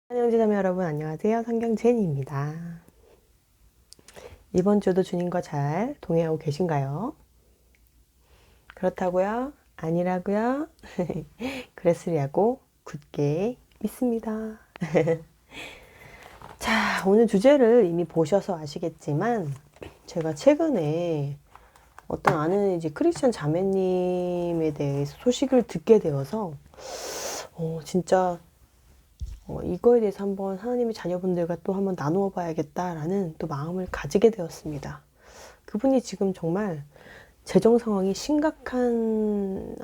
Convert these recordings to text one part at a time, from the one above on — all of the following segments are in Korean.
성경지자매 여러분 안녕하세요. 성경제니입니다. 이번 주도 주님과 잘 동행하고 계신가요? 그렇다고요? 아니라고요? 그랬으리라고 굳게 믿습니다. 자, 오늘 주제를 이미 보셔서 아시겠지만 제가 최근에 어떤 아는 이제 크리스천 자매님에 대해서 소식을 듣게 되어서 진짜 이거에 대해서 한번 하나님의 자녀분들과 또 한번 나누어 봐야겠다라는 또 마음을 가지게 되었습니다. 그분이 지금 정말 재정 상황이 심각한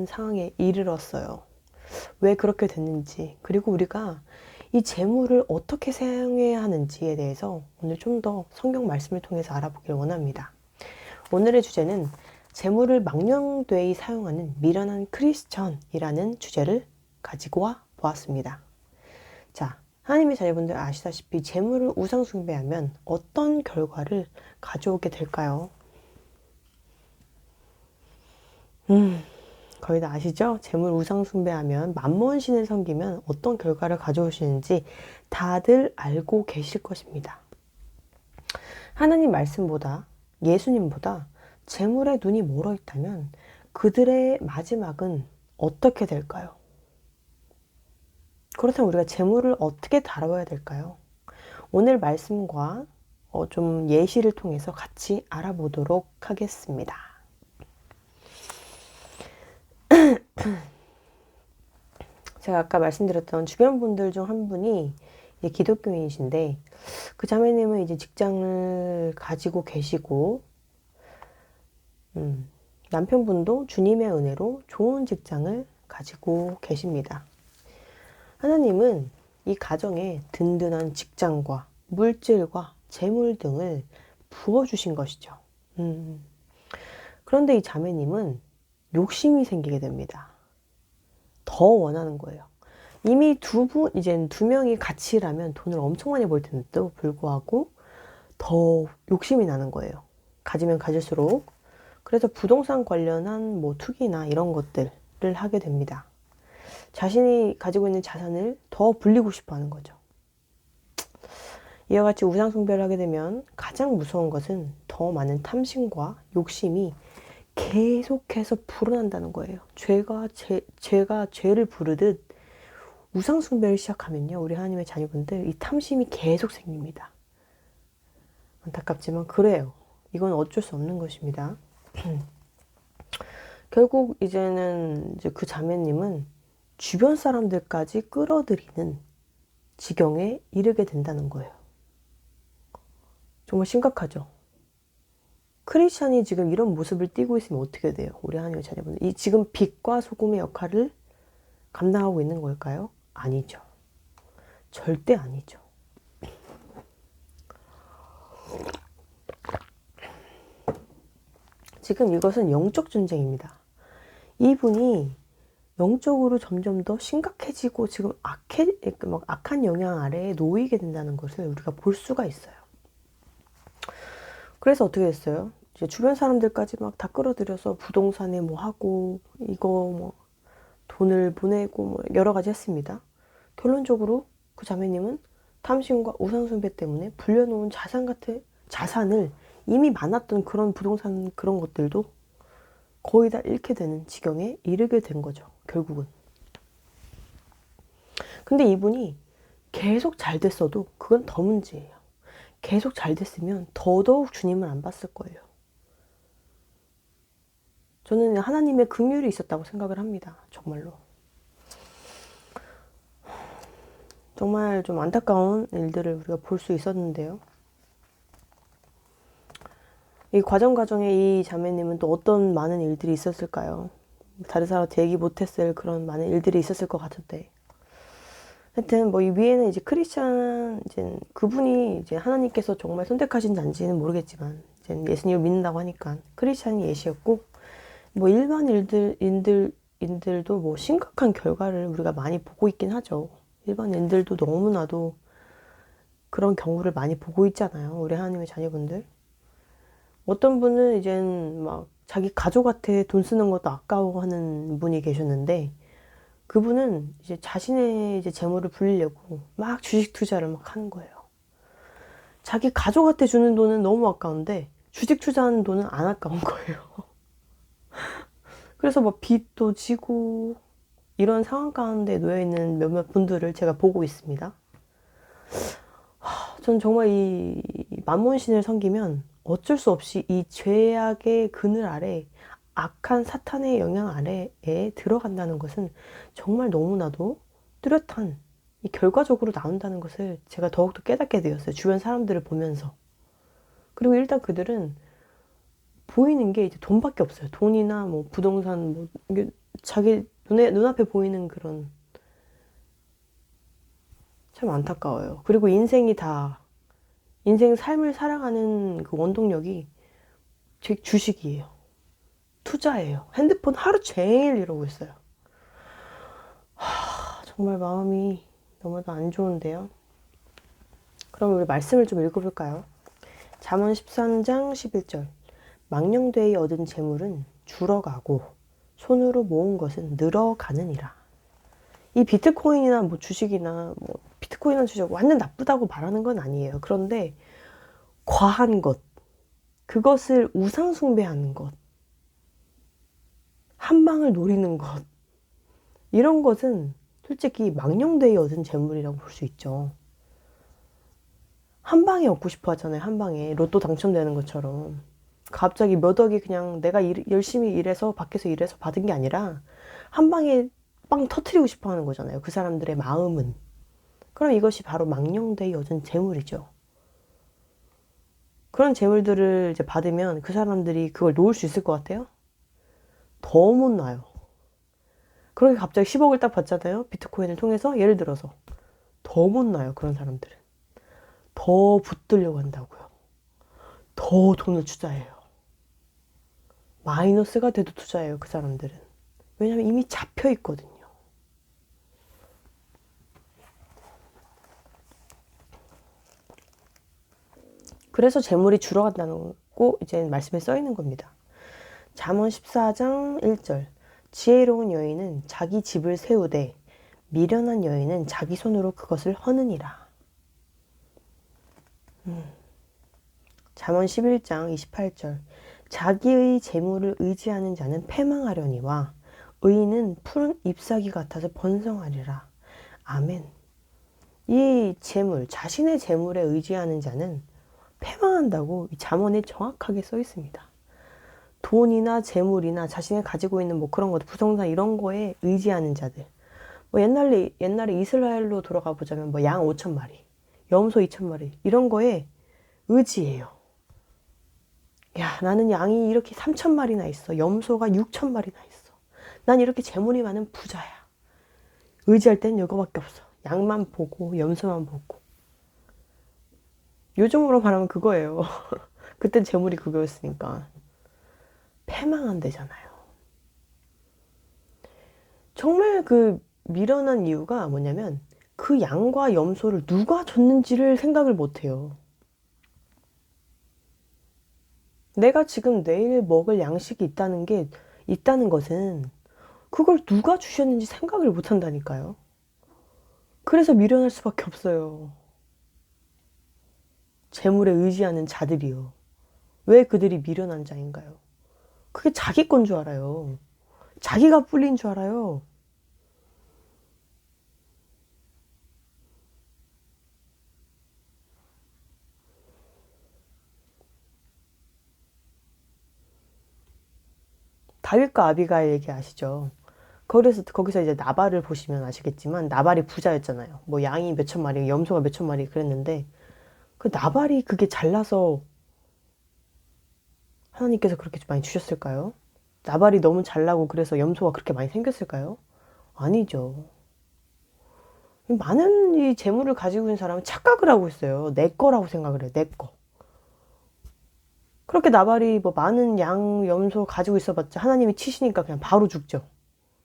상황에 이르렀어요. 왜 그렇게 됐는지, 그리고 우리가 이 재물을 어떻게 사용해야 하는지에 대해서 오늘 좀 더 성경 말씀을 통해서 알아보길 원합니다. 오늘의 주제는 재물을 망령되이 사용하는 미련한 크리스천이라는 주제를 가지고 와 보았습니다. 자, 하나님의 자녀분들 아시다시피 재물을 우상 숭배하면 어떤 결과를 가져오게 될까요? 거의 다 아시죠? 재물 우상 숭배하면 만몬 신을 섬기면 어떤 결과를 가져오시는지 다들 알고 계실 것입니다. 하나님 말씀보다 예수님보다 재물에 눈이 멀어 있다면 그들의 마지막은 어떻게 될까요? 그렇다면 우리가 재물을 어떻게 다뤄야 될까요? 오늘 말씀과 좀 예시를 통해서 같이 알아보도록 하겠습니다. 제가 아까 말씀드렸던 주변 분들 중 한 분이 기독교인이신데 그 자매님은 이제 직장을 가지고 계시고 남편분도 주님의 은혜로 좋은 직장을 가지고 계십니다. 하나님은 이 가정에 든든한 직장과 물질과 재물 등을 부어주신 것이죠. 그런데 이 자매님은 욕심이 생기게 됩니다. 더 원하는 거예요. 이미 이제 두 명이 같이 일하면 돈을 엄청 많이 벌 텐데도 불구하고 더 욕심이 나는 거예요. 가지면 가질수록. 그래서 부동산 관련한 뭐 투기나 이런 것들을 하게 됩니다. 자신이 가지고 있는 자산을 더 불리고 싶어 하는 거죠. 이와 같이 우상숭배를 하게 되면 가장 무서운 것은 더 많은 탐심과 욕심이 계속해서 불어난다는 거예요. 죄가 죄를 부르듯 우상숭배를 시작하면요, 우리 하나님의 자녀분들 이 탐심이 계속 생깁니다. 안타깝지만 그래요. 이건 어쩔 수 없는 것입니다. 결국 이제는 이제 그 자매님은 주변 사람들까지 끌어들이는 지경에 이르게 된다는 거예요. 정말 심각하죠. 크리스찬이 지금 이런 모습을 띠고 있으면 어떻게 돼요? 우리 하나님의 자녀분들. 이 지금 빛과 소금의 역할을 감당하고 있는 걸까요? 아니죠. 절대 아니죠. 지금 이것은 영적 전쟁입니다. 이분이 영적으로 점점 더 심각해지고 지금 악한 영향 아래에 놓이게 된다는 것을 우리가 볼 수가 있어요. 그래서 어떻게 됐어요? 이제 주변 사람들까지 막 다 끌어들여서 부동산에 뭐 하고 이거 뭐 돈을 보내고 뭐 여러 가지 했습니다. 결론적으로 그 자매님은 탐심과 우상숭배 때문에 불려놓은 자산을 이미 많았던 그런 부동산 그런 것들도 거의 다 잃게 되는 지경에 이르게 된 거죠. 결국은. 근데 이분이 계속 잘 됐어도 그건 더 문제예요. 계속 잘 됐으면 더더욱 주님을 안 봤을 거예요. 저는 하나님의 긍휼이 있었다고 생각을 합니다. 정말로. 정말 좀 안타까운 일들을 우리가 볼 수 있었는데요. 이 과정에 이 자매님은 또 어떤 많은 일들이 있었을까요? 다른 사람한테 얘기 못했을 그런 많은 일들이 있었을 것 같은데. 하여튼 뭐 이 위에는 이제 크리스찬 이제 그분이 이제 하나님께서 정말 선택하신 잔지는 모르겠지만 이제 예수님을 믿는다고 하니까 크리스찬이 예시였고 뭐 일반 인들도 뭐 심각한 결과를 우리가 많이 보고 있긴 하죠. 일반인들도 너무나도 그런 경우를 많이 보고 있잖아요. 우리 하나님의 자녀분들. 어떤 분은 이젠 막 자기 가족한테 돈 쓰는 것도 아까워하는 분이 계셨는데 그분은 이제 자신의 이제 재물을 불리려고 막 주식 투자를 막 하는 거예요. 자기 가족한테 주는 돈은 너무 아까운데 주식 투자하는 돈은 안 아까운 거예요. 그래서 뭐 빚도 지고 이런 상황 가운데 놓여있는 몇몇 분들을 제가 보고 있습니다. 전 정말 이 만몬신을 섬기면 어쩔 수 없이 이 죄악의 그늘 아래, 악한 사탄의 영향 아래에 들어간다는 것은 정말 너무나도 뚜렷한 이 결과적으로 나온다는 것을 제가 더욱더 깨닫게 되었어요. 주변 사람들을 보면서. 그리고 일단 그들은 보이는 게 이제 돈밖에 없어요. 돈이나 뭐 부동산, 뭐 이게 자기 눈앞에 보이는 그런, 참 안타까워요. 그리고 인생 삶을 살아가는 그 원동력이 제 주식이에요. 투자예요. 핸드폰 하루 종일 이러고 있어요. 정말 마음이 너무도 안 좋은데요. 그럼 우리 말씀을 좀 읽어볼까요? 잠언 13장 11절. 망령되이 얻은 재물은 줄어가고 손으로 모은 것은 늘어가느니라. 이 비트코인이나 뭐 주식이나 뭐 비트코인이나 주식 완전 나쁘다고 말하는 건 아니에요. 그런데 과한 것, 그것을 우상 숭배하는 것, 한 방을 노리는 것, 이런 것은 솔직히 망령되이 얻은 재물이라고 볼 수 있죠. 한 방에 얻고 싶어 하잖아요. 한 방에 로또 당첨되는 것처럼 갑자기 몇 억이 그냥 내가 열심히 일해서 밖에서 일해서 받은 게 아니라 한 방에 빵 터트리고 싶어 하는 거잖아요. 그 사람들의 마음은. 그럼 이것이 바로 망령되이 얻은 재물이죠. 그런 재물들을 이제 받으면 그 사람들이 그걸 놓을 수 있을 것 같아요? 더 못 놔요. 그렇게 갑자기 10억을 딱 받잖아요. 비트코인을 통해서. 예를 들어서 더 못 놔요. 그런 사람들은. 더 붙들려고 한다고요. 더 돈을 투자해요. 마이너스가 돼도 투자해요. 그 사람들은. 왜냐면 이미 잡혀 있거든요. 그래서 재물이 줄어간다는 거 이제 말씀에 써 있는 겁니다. 잠언 14장 1절. 지혜로운 여인은 자기 집을 세우되 미련한 여인은 자기 손으로 그것을 허느니라. 잠언 11장 28절. 자기의 재물을 의지하는 자는 패망하려니와 의인은 푸른 잎사귀 같아서 번성하리라. 아멘. 이 재물, 자신의 재물에 의지하는 자는 패망한다고 이 잠언에 정확하게 써 있습니다. 돈이나 재물이나 자신이 가지고 있는 뭐 그런 것들, 부동산 이런 거에 의지하는 자들. 뭐 옛날에 이스라엘로 돌아가 보자면 뭐 양 5,000마리, 염소 2,000마리 이런 거에 의지해요. 야, 나는 양이 이렇게 3,000마리나 있어. 염소가 6,000마리나 있어. 난 이렇게 재물이 많은 부자야. 의지할 땐 이거밖에 없어. 양만 보고 염소만 보고. 요즘으로 말하면 그거예요. 그땐 재물이 그거였으니까. 패망한대잖아요. 정말 그 미련한 이유가 뭐냐면 그 양과 염소를 누가 줬는지를 생각을 못해요. 내가 지금 내일 먹을 양식이 있다는 것은 그걸 누가 주셨는지 생각을 못한다니까요. 그래서 미련할 수밖에 없어요. 재물에 의지하는 자들이요. 왜 그들이 미련한 자인가요? 그게 자기 건 줄 알아요. 자기가 뿔린 줄 알아요. 다윗과 아비가일 얘기 아시죠? 거기서 이제 나발을 보시면 아시겠지만 나발이 부자였잖아요. 뭐 양이 몇천 마리, 염소가 몇천 마리 그랬는데 그 나발이 그게 잘나서 하나님께서 그렇게 많이 주셨을까요? 나발이 너무 잘나고 그래서 염소가 그렇게 많이 생겼을까요? 아니죠. 많은 이 재물을 가지고 있는 사람은 착각을 하고 있어요. 내 거라고 생각을 해요. 내 거. 그렇게 나발이 뭐 많은 양, 염소 가지고 있어봤자 하나님이 치시니까 그냥 바로 죽죠.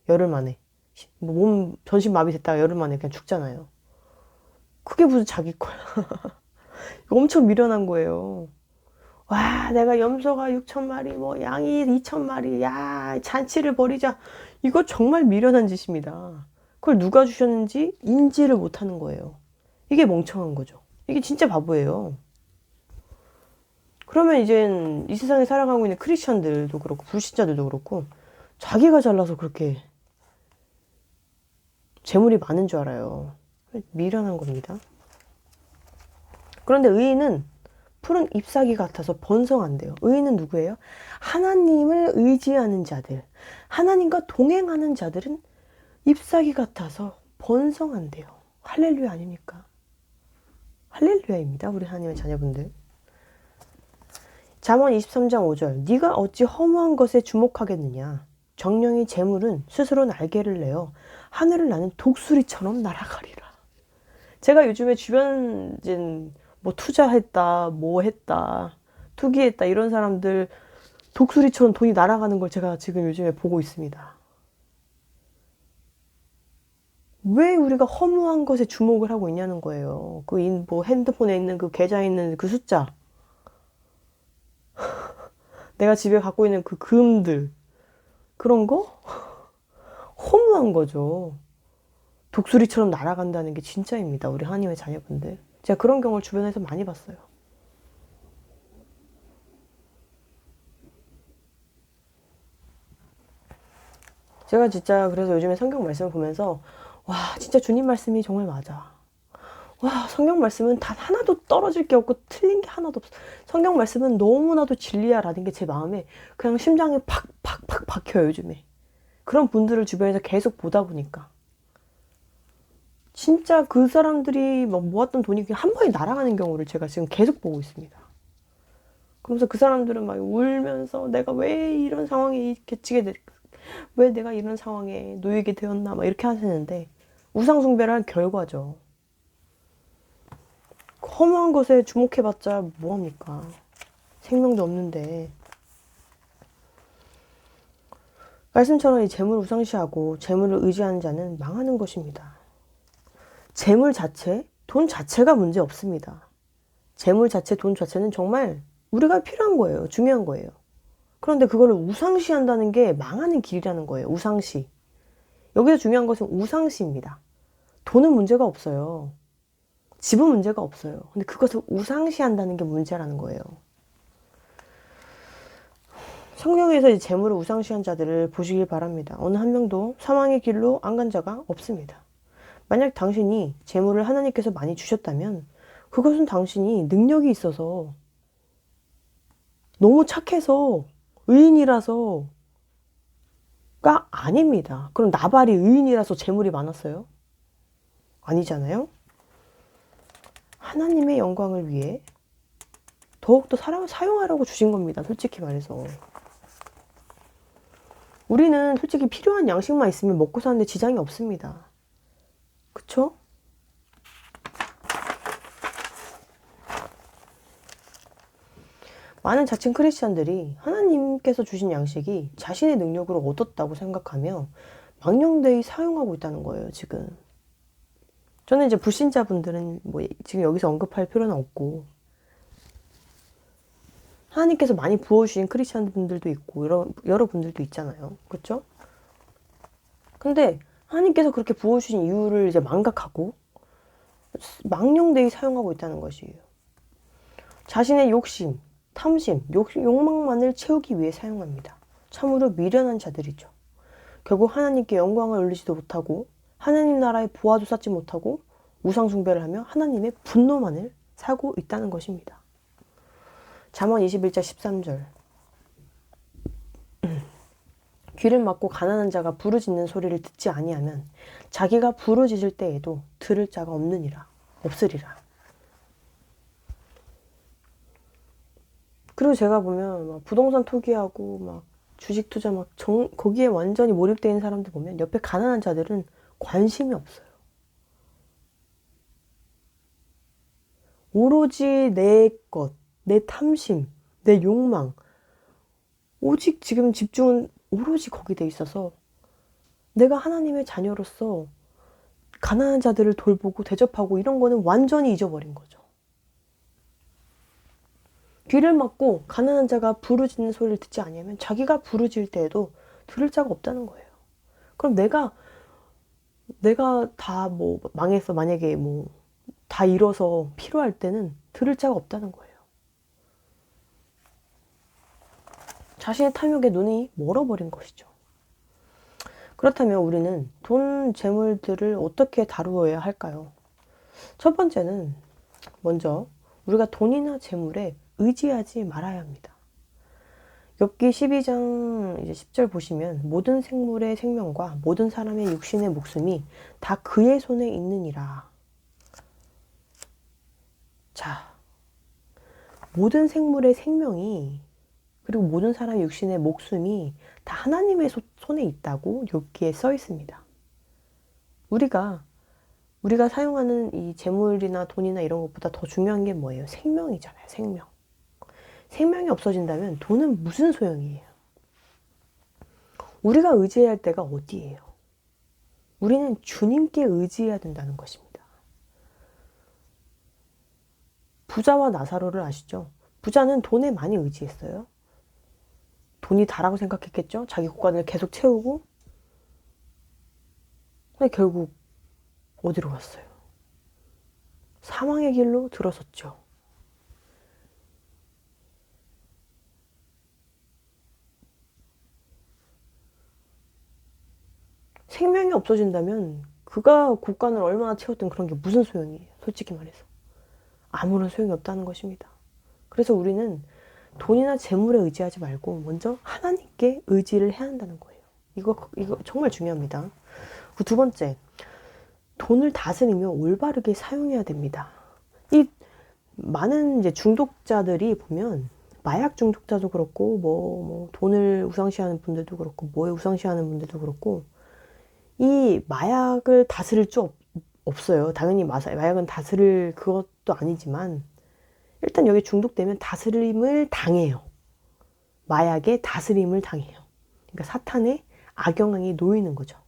열흘 만에. 뭐 몸 전신 마비 됐다가 열흘 만에 그냥 죽잖아요. 그게 무슨 자기 거야. 엄청 미련한 거예요. 와, 내가 염소가 6,000마리, 뭐 양이 2,000마리, 야, 잔치를 벌이자. 이거 정말 미련한 짓입니다. 그걸 누가 주셨는지 인지를 못하는 거예요. 이게 멍청한 거죠. 이게 진짜 바보예요. 그러면 이젠 이 세상에 살아가고 있는 크리스천들도 그렇고 불신자들도 그렇고 자기가 잘나서 그렇게 재물이 많은 줄 알아요. 미련한 겁니다. 그런데 의인은 푸른 잎사귀 같아서 번성한대요. 의인은 누구예요? 하나님을 의지하는 자들, 하나님과 동행하는 자들은 잎사귀 같아서 번성한대요. 할렐루야 아닙니까? 할렐루야입니다. 우리 하나님의 자녀분들. 잠언 23장 5절. 네가 어찌 허무한 것에 주목하겠느냐. 정령이 재물은 스스로 날개를 내어 하늘을 나는 독수리처럼 날아가리라. 제가 요즘에 주변 뭐 투자했다, 뭐 했다, 투기했다 이런 사람들 독수리처럼 돈이 날아가는 걸 제가 지금 요즘에 보고 있습니다. 왜 우리가 허무한 것에 주목을 하고 있냐는 거예요. 뭐 핸드폰에 있는 그 계좌에 있는 그 숫자, 내가 집에 갖고 있는 그 금들, 그런 거 허무한 거죠. 독수리처럼 날아간다는 게 진짜입니다. 우리 하나님의 자녀분들. 제가 그런 경우를 주변에서 많이 봤어요. 제가 진짜 그래서 요즘에 성경 말씀을 보면서 와 진짜 주님 말씀이 정말 맞아. 와 성경 말씀은 단 하나도 떨어질 게 없고 틀린 게 하나도 없어. 성경 말씀은 너무나도 진리야라는 게 제 마음에 그냥 심장에 팍팍팍 박혀요 요즘에. 그런 분들을 주변에서 계속 보다 보니까 진짜 그 사람들이 막 모았던 돈이 그냥 한 번에 날아가는 경우를 제가 지금 계속 보고 있습니다. 그러면서 그 사람들은 막 울면서 내가 왜 이런 상황에 이렇게 치게 될까? 왜 내가 이런 상황에 놓이게 되었나? 막 이렇게 하시는데 우상숭배를 한 결과죠. 허무한 것에 주목해봤자 뭐합니까? 생명도 없는데. 말씀처럼 이 재물을 우상시하고 재물을 의지하는 자는 망하는 것입니다. 재물 자체, 돈 자체가 문제 없습니다. 재물 자체, 돈 자체는 정말 우리가 필요한 거예요. 중요한 거예요. 그런데 그거를 우상시한다는 게 망하는 길이라는 거예요. 우상시. 여기서 중요한 것은 우상시입니다. 돈은 문제가 없어요. 집은 문제가 없어요. 근데 그것을 우상시한다는 게 문제라는 거예요. 성경에서 이 재물을 우상시한 자들을 보시길 바랍니다. 어느 한 명도 사망의 길로 안 간 자가 없습니다. 만약 당신이 재물을 하나님께서 많이 주셨다면 그것은 당신이 능력이 있어서 너무 착해서 의인이라서가 아닙니다. 그럼 나발이 의인이라서 재물이 많았어요? 아니잖아요. 하나님의 영광을 위해 더욱더 사용하라고 주신 겁니다. 솔직히 말해서. 우리는 솔직히 필요한 양식만 있으면 먹고 사는데 지장이 없습니다. 그쵸? 많은 자칭 크리스찬들이 하나님께서 주신 양식이 자신의 능력으로 얻었다고 생각하며 망령되이 사용하고 있다는 거예요, 지금. 저는 이제 불신자분들은 뭐 지금 여기서 언급할 필요는 없고 하나님께서 많이 부어주신 크리스찬분들도 있고 여러분들도 있잖아요. 그렇죠? 근데 하나님께서 그렇게 부어주신 이유를 이제 망각하고 망령되이 사용하고 있다는 것이에요. 자신의 욕심, 탐심, 욕망만을 채우기 위해 사용합니다. 참으로 미련한 자들이죠. 결국 하나님께 영광을 올리지도 못하고 하나님 나라의 보화도 쌓지 못하고 우상숭배를 하며 하나님의 분노만을 사고 있다는 것입니다. 잠언 21장 13절. 귀를 막고 가난한 자가 부르짖는 소리를 듣지 아니하면 자기가 부르짖을 때에도 들을 자가 없으리라. 그리고 제가 보면 막 부동산 투기하고 막 주식 투자 거기에 완전히 몰입되어 있는 사람들 보면 옆에 가난한 자들은 관심이 없어요. 오로지 내 것, 내 탐심, 내 욕망, 오직 지금 집중은 오로지 거기에 돼 있어서 내가 하나님의 자녀로서 가난한 자들을 돌보고 대접하고 이런 거는 완전히 잊어버린 거죠. 귀를 막고 가난한 자가 부르짖는 소리를 듣지 아니하면 자기가 부르짖을 때에도 들을 자가 없다는 거예요. 그럼 내가 내가 다 뭐 망해서 만약에 뭐 다 잃어서 필요할 때는 들을 자가 없다는 거예요. 자신의 탐욕에 눈이 멀어버린 것이죠. 그렇다면 우리는 돈, 재물들을 어떻게 다루어야 할까요? 첫 번째는 먼저 우리가 돈이나 재물에 의지하지 말아야 합니다. 욥기 12장 이제 10절 보시면 모든 생물의 생명과 모든 사람의 육신의 목숨이 다 그의 손에 있느니라. 자, 모든 생물의 생명이 그리고 모든 사람의 육신의 목숨이 다 하나님의 손에 있다고 욥기에 써 있습니다. 우리가 사용하는 이 재물이나 돈이나 이런 것보다 더 중요한 게 뭐예요? 생명이잖아요. 생명. 생명이 없어진다면 돈은 무슨 소용이에요? 우리가 의지해야 할 때가 어디예요? 우리는 주님께 의지해야 된다는 것입니다. 부자와 나사로를 아시죠? 부자는 돈에 많이 의지했어요. 돈이 다라고 생각했겠죠? 자기 곳간을 계속 채우고. 근데 결국 어디로 갔어요? 사망의 길로 들어섰죠. 생명이 없어진다면 그가 곳간을 얼마나 채웠든 그런 게 무슨 소용이에요? 솔직히 말해서. 아무런 소용이 없다는 것입니다. 그래서 우리는 돈이나 재물에 의지하지 말고 먼저 하나님께 의지를 해야 한다는 거예요. 이거 정말 중요합니다. 그 두 번째, 돈을 다스리며 올바르게 사용해야 됩니다. 이 많은 이제 중독자들이 보면 마약 중독자도 그렇고 뭐 돈을 우상시하는 분들도 그렇고 뭐에 우상시하는 분들도 그렇고 이 마약을 다스릴 수 없어요. 당연히 마약은 다스릴 그것도 아니지만 일단 여기 중독되면 다스림을 당해요. 마약에 다스림을 당해요. 그러니까 사탄의 악영향이 놓이는 거죠.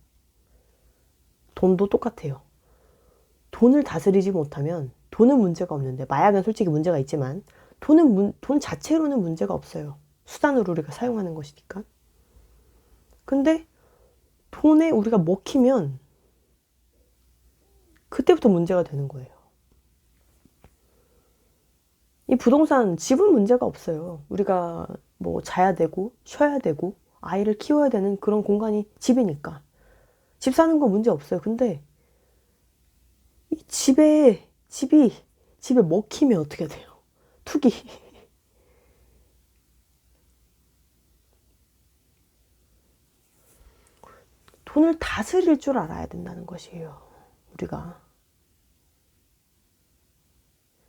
돈도 똑같아요. 돈을 다스리지 못하면 돈은 문제가 없는데 마약은 솔직히 문제가 있지만 돈 자체로는 문제가 없어요. 수단으로 우리가 사용하는 것이니까. 근데 돈에 우리가 먹히면 그때부터 문제가 되는 거예요. 이 부동산, 집은 문제가 없어요. 우리가 뭐 자야 되고 쉬어야 되고 아이를 키워야 되는 그런 공간이 집이니까. 집 사는 거 문제 없어요. 근데 이 집에 먹히면 어떻게 돼요? 투기. 돈을 다스릴 줄 알아야 된다는 것이에요. 우리가.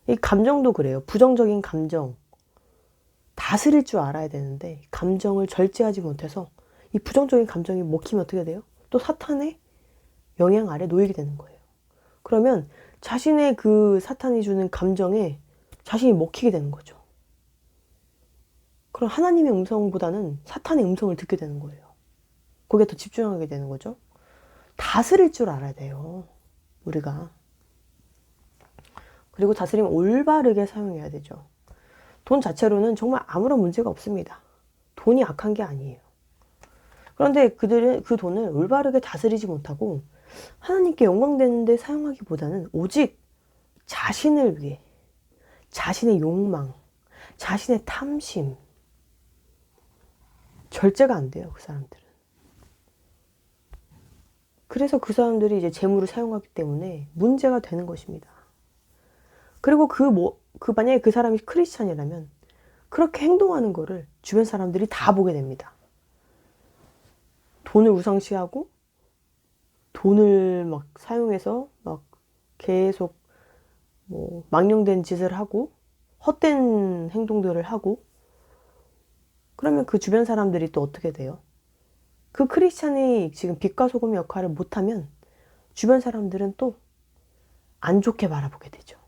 이 감정도 그래요. 부정적인 감정. 다스릴 줄 알아야 되는데 감정을 절제하지 못해서 이 부정적인 감정이 먹히면 어떻게 돼요? 또 사탄의 영향 아래 놓이게 되는 거예요. 그러면 자신의 그 사탄이 주는 감정에 자신이 먹히게 되는 거죠. 그럼 하나님의 음성보다는 사탄의 음성을 듣게 되는 거예요. 거기에 더 집중하게 되는 거죠. 다스릴 줄 알아야 돼요. 우리가. 그리고 다스리면 올바르게 사용해야 되죠. 돈 자체로는 정말 아무런 문제가 없습니다. 돈이 악한 게 아니에요. 그런데 그들은 그 돈을 올바르게 다스리지 못하고 하나님께 영광되는데 사용하기보다는 오직 자신을 위해, 자신의 욕망, 자신의 탐심, 절제가 안 돼요, 그 사람들은. 그래서 그 사람들이 이제 재물을 사용하기 때문에 문제가 되는 것입니다. 그리고 만약에 그 사람이 크리스찬이라면 그렇게 행동하는 거를 주변 사람들이 다 보게 됩니다. 돈을 우상시하고 돈을 막 사용해서 막 계속 뭐 망령된 짓을 하고 헛된 행동들을 하고 그러면 그 주변 사람들이 또 어떻게 돼요? 그 크리스찬이 지금 빛과 소금의 역할을 못하면 주변 사람들은 또 안 좋게 바라보게 되죠.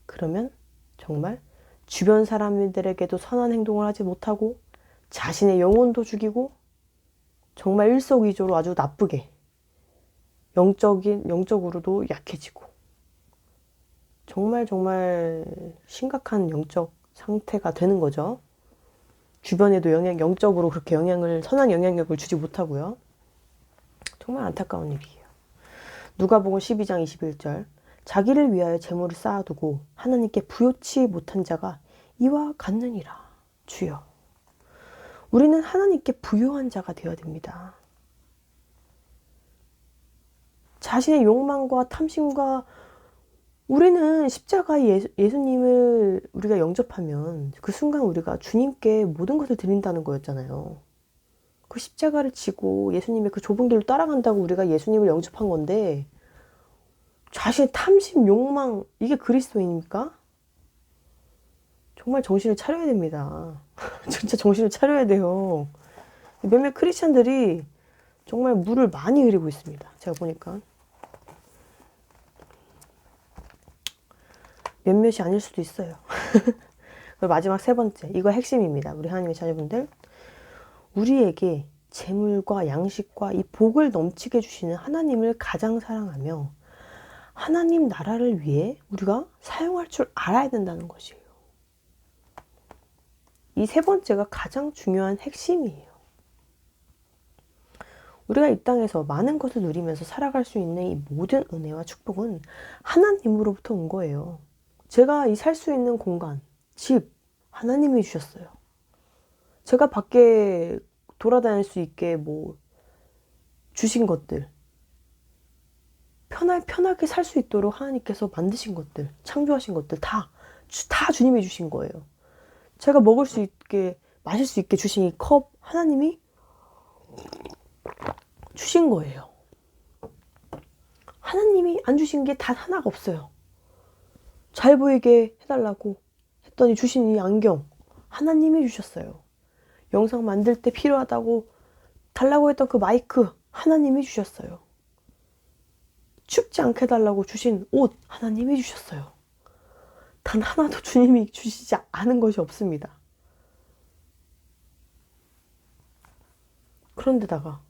그러면 정말 주변 사람들에게도 선한 행동을 하지 못하고 자신의 영혼도 죽이고 정말 일석이조로 아주 나쁘게 영적으로도 약해지고 정말 심각한 영적 상태가 되는 거죠. 주변에도 영적으로 그렇게 선한 영향력을 주지 못하고요. 정말 안타까운 일이에요. 누가복음 12장 21절 자기를 위하여 재물을 쌓아두고 하나님께 부요치 못한 자가 이와 같느니라. 주여. 우리는 하나님께 부요한 자가 되어야 됩니다. 자신의 욕망과 탐심과 우리는 십자가의 예수님을 우리가 영접하면 그 순간 우리가 주님께 모든 것을 드린다는 거였잖아요. 그 십자가를 지고 예수님의 그 좁은 길로 따라간다고 우리가 예수님을 영접한 건데 자신의 탐심, 욕망 이게 그리스도입니까? 정말 정신을 차려야 됩니다. 진짜 정신을 차려야 돼요. 몇몇 크리스찬들이 정말 물을 많이 흐리고 있습니다. 제가 보니까. 몇몇이 아닐 수도 있어요. 그리고 마지막 세 번째, 이거 핵심입니다. 우리 하나님의 자녀분들. 우리에게 재물과 양식과 이 복을 넘치게 주시는 하나님을 가장 사랑하며 하나님 나라를 위해 우리가 사용할 줄 알아야 된다는 것이에요. 이 세 번째가 가장 중요한 핵심이에요. 우리가 이 땅에서 많은 것을 누리면서 살아갈 수 있는 이 모든 은혜와 축복은 하나님으로부터 온 거예요. 제가 이 살 수 있는 공간, 집, 하나님이 주셨어요. 제가 밖에 돌아다닐 수 있게 주신 것들, 편하게 살 수 있도록 하나님께서 만드신 것들, 창조하신 것들 다 주님이 주신 거예요. 제가 먹을 수 있게, 마실 수 있게 주신 이 컵, 하나님이 주신 거예요. 하나님이 안 주신 게 단 하나가 없어요. 잘 보이게 해달라고 했더니 주신 이 안경, 하나님이 주셨어요. 영상 만들 때 필요하다고 달라고 했던 그 마이크, 하나님이 주셨어요. 춥지 않게 해달라고 주신 옷, 하나님이 주셨어요. 단 하나도 주님이 주시지 않은 것이 없습니다. 그런데다가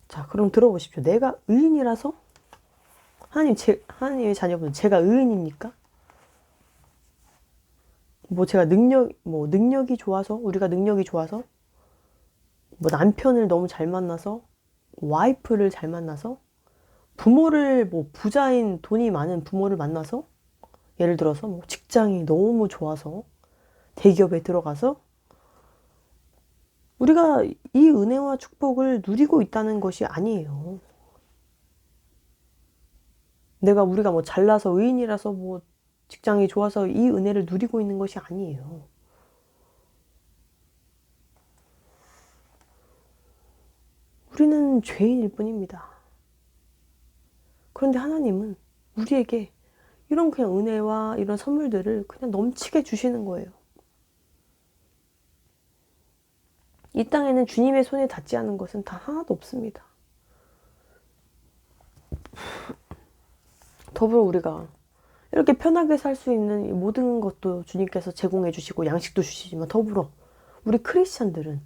자, 그럼 들어보십시오. 내가 의인이라서 하나님의 자녀분, 제가 의인입니까? 제가 능력이 좋아서, 우리가 능력이 좋아서, 남편을 너무 잘 만나서, 와이프를 잘 만나서, 부모를 부자인 돈이 많은 부모를 만나서, 예를 들어서 직장이 너무 좋아서, 대기업에 들어가서, 우리가 이 은혜와 축복을 누리고 있다는 것이 아니에요. 우리가 잘나서 의인이라서 직장이 좋아서 이 은혜를 누리고 있는 것이 아니에요. 우리는 죄인일 뿐입니다. 그런데 하나님은 우리에게 이런 그냥 은혜와 이런 선물들을 그냥 넘치게 주시는 거예요. 이 땅에는 주님의 손에 닿지 않은 것은 다 하나도 없습니다. 더불어 우리가 이렇게 편하게 살 수 있는 모든 것도 주님께서 제공해 주시고 양식도 주시지만 더불어 우리 크리스찬들은,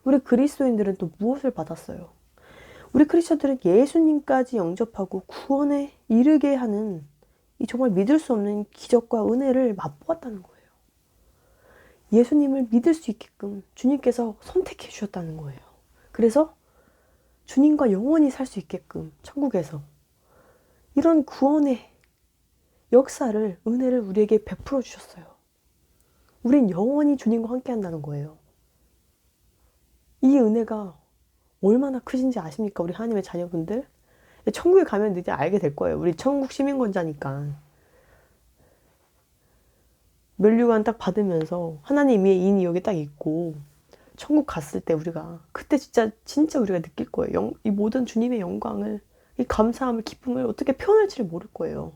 우리 그리스도인들은 또 무엇을 받았어요? 우리 크리스찬들은 예수님까지 영접하고 구원에 이르게 하는 이 정말 믿을 수 없는 기적과 은혜를 맛보았다는 거예요. 예수님을 믿을 수 있게끔 주님께서 선택해 주셨다는 거예요. 그래서 주님과 영원히 살 수 있게끔 천국에서 이런 구원의 역사를, 은혜를 우리에게 베풀어 주셨어요. 우린 영원히 주님과 함께 한다는 거예요. 이 은혜가 얼마나 크신지 아십니까? 우리 하나님의 자녀분들? 천국에 가면 이제 알게 될 거예요. 우리 천국 시민권자니까. 면류관 딱 받으면서 하나님의 인이 여기 딱 있고 천국 갔을 때 그때 진짜 우리가 느낄 거예요. 이 모든 주님의 영광을, 이 감사함을, 기쁨을 어떻게 표현할지를 모를 거예요.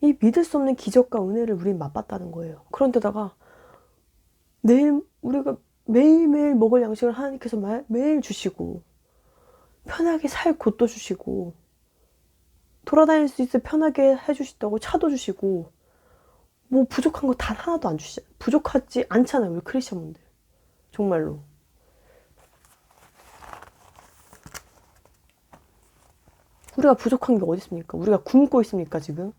이 믿을 수 없는 기적과 은혜를 우린 맛봤다는 거예요. 그런데다가 우리가 매일매일 먹을 양식을 하나님께서 매일 주시고, 편하게 살 곳도 주시고, 돌아다닐 수 있어 편하게 해주시다고 차도 주시고, 부족한 거 단 하나도 안 주시잖아요. 부족하지 않잖아요, 우리 크리스천분들. 정말로. 우리가 부족한 게 어디 있습니까? 우리가 굶고 있습니까, 지금?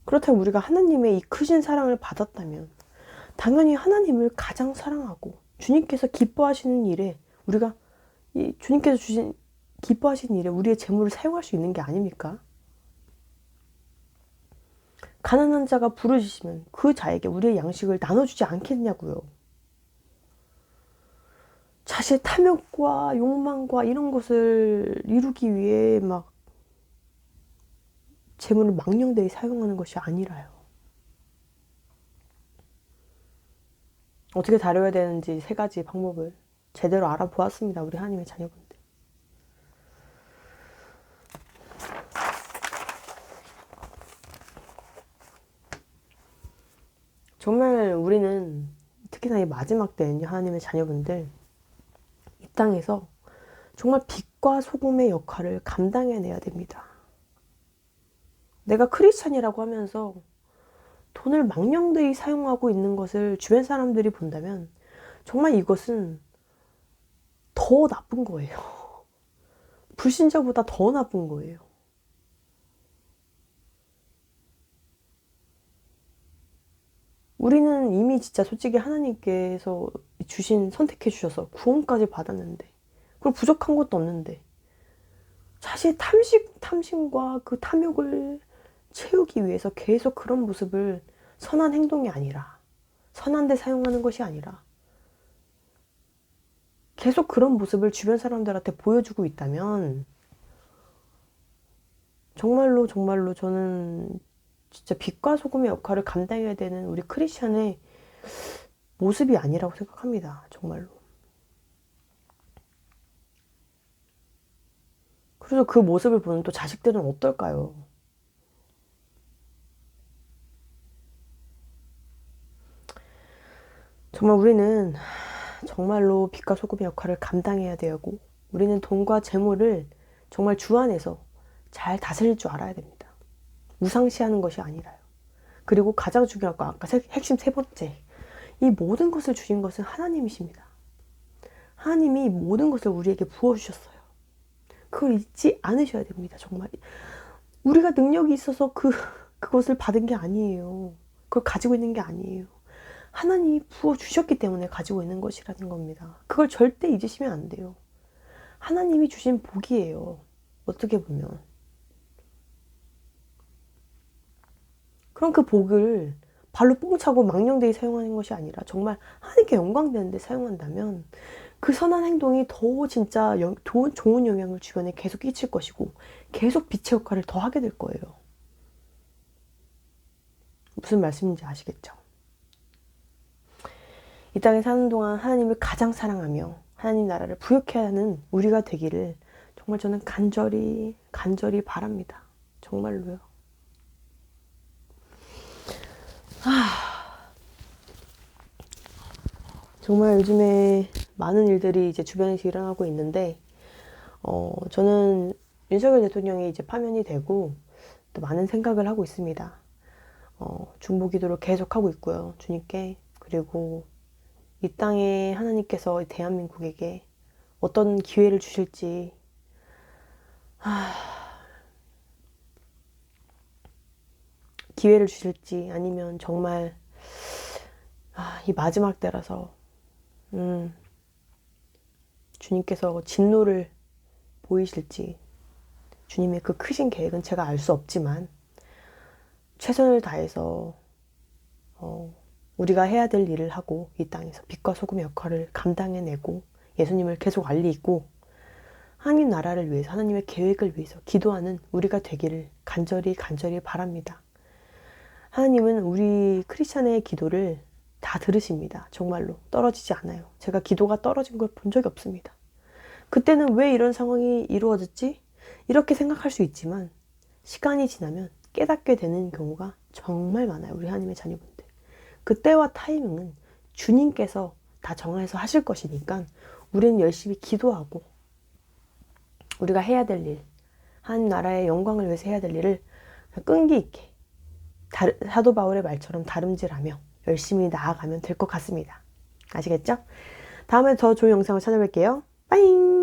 그렇다면 우리가 하나님의 이 크신 사랑을 받았다면 당연히 하나님을 가장 사랑하고 주님께서 기뻐하시는 일에 우리가 주님께서 주신 기뻐하시는 일에 우리의 재물을 사용할 수 있는 게 아닙니까? 가난한 자가 부르짖으면 그 자에게 우리의 양식을 나눠주지 않겠냐고요. 자신의 탐욕과 욕망과 이런 것을 이루기 위해 막 재물을 망령되이 사용하는 것이 아니라요. 어떻게 다뤄야 되는지 3가지 방법을 제대로 알아보았습니다. 우리 하나님의 자녀분들. 정말 우리는 특히나 이 마지막 때는요, 하나님의 자녀분들, 이 땅에서 정말 빛과 소금의 역할을 감당해내야 됩니다. 내가 크리스찬이라고 하면서 돈을 망령되이 사용하고 있는 것을 주변 사람들이 본다면 정말 이것은 더 나쁜 거예요. 불신자보다 더 나쁜 거예요. 우리는 이미 진짜 솔직히 하나님께서 선택해 주셔서 구원까지 받았는데, 그리고 부족한 것도 없는데, 자신의 탐심과 그 탐욕을 채우기 위해서 계속 그런 모습을 선한 행동이 아니라, 선한 데 사용하는 것이 아니라, 계속 그런 모습을 주변 사람들한테 보여주고 있다면, 정말로 저는 진짜 빛과 소금의 역할을 감당해야 되는 우리 크리스찬의 모습이 아니라고 생각합니다. 정말로. 그래서 그 모습을 보는 또 자식들은 어떨까요? 정말 우리는 정말로 빛과 소금의 역할을 감당해야 되고, 우리는 돈과 재물을 정말 주 안에서 잘 다스릴 줄 알아야 됩니다. 우상시하는 것이 아니라요. 그리고 가장 중요한 거, 아까 핵심 3번째, 이 모든 것을 주신 것은 하나님이십니다. 하나님이 모든 것을 우리에게 부어주셨어요. 그걸 잊지 않으셔야 됩니다. 정말 우리가 능력이 있어서 그것을 받은 게 아니에요. 그걸 가지고 있는 게 아니에요. 하나님이 부어주셨기 때문에 가지고 있는 것이라는 겁니다. 그걸 절대 잊으시면 안 돼요. 하나님이 주신 복이에요. 어떻게 보면. 그럼 그 복을 발로 뽕 차고 망령되이 사용하는 것이 아니라 정말 하나님께 영광 되는데 사용한다면 그 선한 행동이 더 진짜 좋은 영향을 주변에 계속 끼칠 것이고 계속 빛의 역할을 더 하게 될 거예요. 무슨 말씀인지 아시겠죠? 이 땅에 사는 동안 하나님을 가장 사랑하며 하나님 나라를 부욕해 하는 우리가 되기를 정말 저는 간절히 바랍니다. 정말로요. 정말 요즘에 많은 일들이 이제 주변에서 일어나고 있는데, 저는 윤석열 대통령이 이제 파면이 되고 또 많은 생각을 하고 있습니다. 중보 기도를 계속하고 있고요. 주님께. 그리고 이 땅에 하나님께서 대한민국에게 어떤 기회를 주실지, 기회를 주실지 아니면 정말 이 마지막 때라서 주님께서 진노를 보이실지, 주님의 그 크신 계획은 제가 알 수 없지만 최선을 다해서 우리가 해야 될 일을 하고 이 땅에서 빛과 소금의 역할을 감당해내고 예수님을 계속 알리고 하나님 나라를 위해서, 하나님의 계획을 위해서 기도하는 우리가 되기를 간절히 바랍니다. 하나님은 우리 크리스찬의 기도를 다 들으십니다. 정말로 떨어지지 않아요. 제가 기도가 떨어진 걸 본 적이 없습니다. 그때는 왜 이런 상황이 이루어졌지? 이렇게 생각할 수 있지만 시간이 지나면 깨닫게 되는 경우가 정말 많아요. 우리 하나님의 자녀분들. 그때와 타이밍은 주님께서 다 정해서 하실 것이니까 우리는 열심히 기도하고 우리가 해야 될 일, 하나님 나라의 영광을 위해서 해야 될 일을 끈기 있게 사도 바울의 말처럼 다름질하며 열심히 나아가면 될 것 같습니다. 아시겠죠? 다음에 더 좋은 영상을 찾아뵐게요. 빠잉!